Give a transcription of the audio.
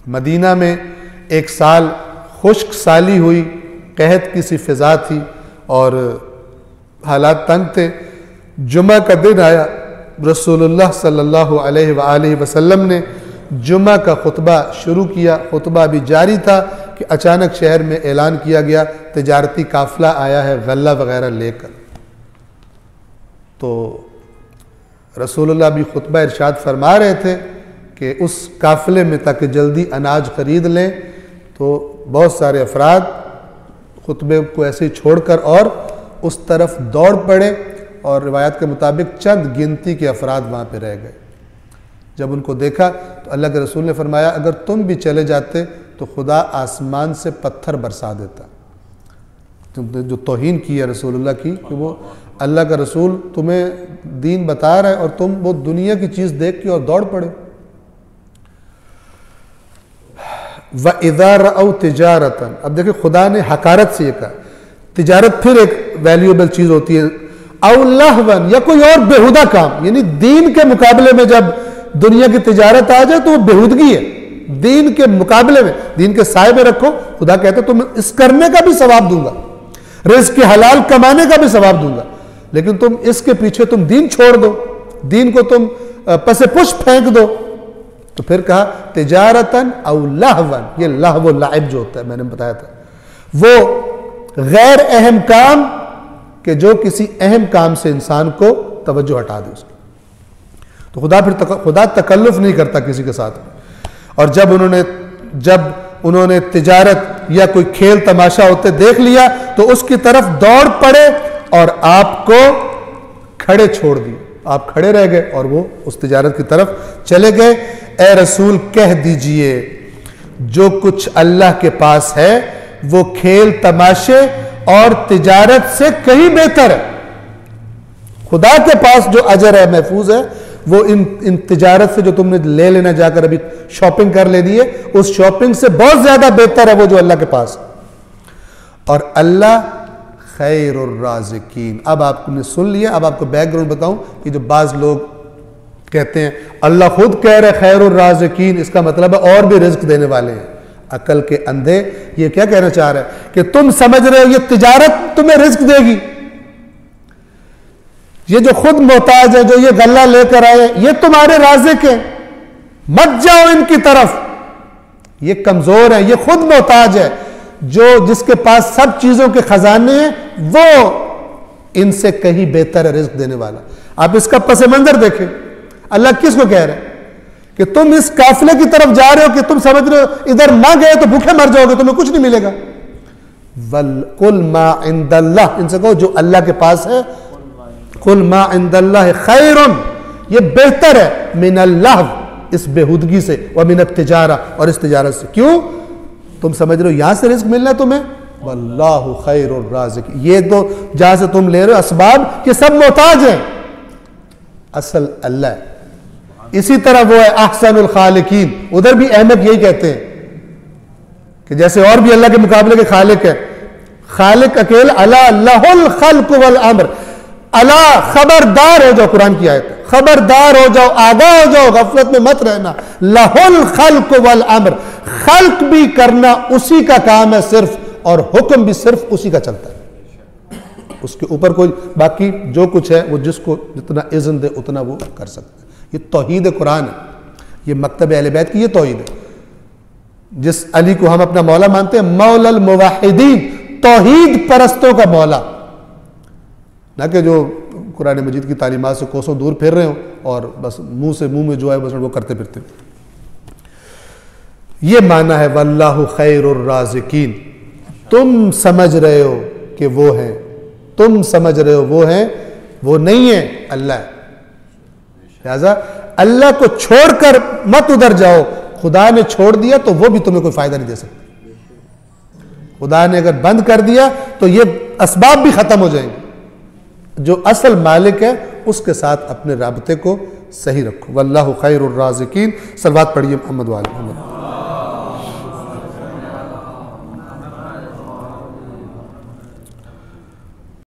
Medina में एक साल खुश्क साली हुई, कहत की सी फिजा थी और हालात तंग थे। जुमा का दिन आया, रसूलुल्लाह सल्लल्लाहु अलैहि वसल्लम ने जुमा का खुतबा शुरू किया। खुतबा भी जारी था कि अचानक शहर में ऐलान किया गया तिजारती काफिला आया है गल्ला वगैरह लेकर। तो रसूलुल्लाह भी खुतबा इरशाद फरमा रहे थे कि उस काफिले में ताकि जल्दी अनाज खरीद लें। तो बहुत सारे अफराद खुतबे को ऐसे ही छोड़कर और उस तरफ दौड़ पड़े और रिवायत के मुताबिक चंद गिनती के अफराद वहाँ पे रह गए। जब उनको देखा तो अल्लाह के रसूल ने फरमाया अगर तुम भी चले जाते तो खुदा आसमान से पत्थर बरसा देता। तुमने जो तौहीन की है रसूलुल्लाह की कि वो अल्लाह का रसूल तुम्हें दीन बता रहा है और तुम वो दुनिया की चीज़ देख के और दौड़ पड़े। व इज़ा रअव तिजारतन, अब देखिए खुदा ने हकारत से ये कहा, तिजारत फिर एक वैल्यूएबल चीज़ होती है। औ लहवन, या कोई और बेहुदा काम, यानी दीन के मुकाबले में जब दुनिया की तिजारत आ जाए तो वो बेहुदगी है। दीन के मुकाबले में, दीन के साए में रखो, खुदा कहते तुम इस करने का भी सवाब दूंगा, रिज़्क़ के हलाल कमाने का भी सवाब दूंगा, लेकिन तुम इसके पीछे तुम दीन छोड़ दो, दीन को तुम पसे पुश फेंक दो। तो फिर कहा तिजारतन औ लहवन, ये लहव व लाइब जो होता है मैंने बताया था, वो गैर अहम काम कि जो किसी अहम काम से इंसान को तवज्जो हटा दे उसकी। तो खुदा तकल्लुफ नहीं करता किसी के साथ। और जब उन्होंने तिजारत या कोई खेल तमाशा होते देख लिया तो उसकी तरफ दौड़ पड़े और आपको खड़े छोड़ दिए। आप खड़े रह गए और वो उस तिजारत की तरफ चले गए। ए रसूल कह दीजिए जो कुछ अल्लाह के पास है वो खेल तमाशे और तिजारत से कहीं बेहतर है। खुदा के पास जो अजर है महफूज है वो इन तिजारत से जो तुमने ले लेना जाकर अभी शॉपिंग कर लेनी है उस शॉपिंग से बहुत ज्यादा बेहतर है वो जो अल्लाह के पास। और अल्लाह खैरुर राज़िकीन। अब आपने सुन लिया, अब आपको बैकग्राउंड बताऊं कि जो बाज लोग कहते हैं अल्लाह खुद कह रहे खैरुर राज़िकीन, इसका मतलब है और भी रिज्क देने वाले हैं। अकल के अंधे ये क्या कहना चाह रहे हैं कि तुम समझ रहे हो ये तिजारत तुम्हें रिज्क देगी, ये जो खुद मोहताज है, जो ये गल्ला लेकर आए, ये तुम्हारे राज़िक हैं, मत जाओ इनकी तरफ, ये कमजोर है, ये खुद मोहताज है, जो जिसके पास सब चीजों के खजाने हैं वो इनसे कहीं बेहतर है रिज्क देने वाला। आप इसका पस मंजर देखें, अल्लाह किसको कह रहे हैं कि तुम इस काफिले की तरफ जा रहे हो कि तुम समझ रहे हो इधर ना गए तो भूखे मर जाओगे, तुम्हें कुछ नहीं मिलेगा। वल कुल मा इंदल्लाह, इनसे कहो जो अल्लाह के पास है, कुल मा इंदल्लाह खैरुन, ये बेहतर है मिनल्लाह, इस बेहुदगी से, व मिनत तिजारा, और इस तिजारत से। क्यों? तुम समझ रहे हो यहां से रिज्क मिलना है तुम्हें, वल्लाहु खैरुर राज़िकीन, ये तो जहां से तुम ले रहे हो असबाब ये सब मोहताज हैं, असल अल्लाह है। इसी तरह वो है अहसनुल खालिकीन, उधर भी अहमद यही कहते हैं कि जैसे और भी अल्लाह के मुकाबले के खालिक है, खालिक अकेला, अला लहुल खल्क वल अम्र, अला खबरदार हो जाओ, कुरान की आयत है, खबरदार हो जाओ, आगाह हो जाओ, गफलत में मत रहना। लहुल खल्क वल अम्र, खल्क भी करना उसी का काम है सिर्फ, और हुक्म भी सिर्फ उसी का चलता है, उसके ऊपर कोई बाकी जो कुछ है वो जिसको जितना इज़्न दे उतना वो कर सकता है। ये तौहीद कुरान है, ये मकतब अहले बैत की ये तौहीद है। जिस अली को हम अपना मौला मानते हैं, मौलल मुवाहिदीन, तौहीद परस्तों का मौला, ना कि जो कुरान मजीद की तालीमात से कोसों दूर फिर रहे हो और बस मुंह से मुंह में जो है बस वो करते फिरते। ये माना है वल्लाहु खैरुर राज़िकीन, तुम समझ रहे हो कि वो हैं, तुम समझ रहे हो वो हैं, वो नहीं है, अल्लाह है। लिहाजा अल्लाह को छोड़कर मत उधर जाओ, खुदा ने छोड़ दिया तो वो भी तुम्हें कोई फायदा नहीं दे सकता। खुदा ने अगर बंद कर दिया तो ये असबाब भी खत्म हो जाएंगे। जो असल मालिक है उसके साथ अपने राबते को सही रखो। वल्लाहु खैरुर राज़िकीन। सलवात पढ़िए मोहम्मद वाले मोहम्मद।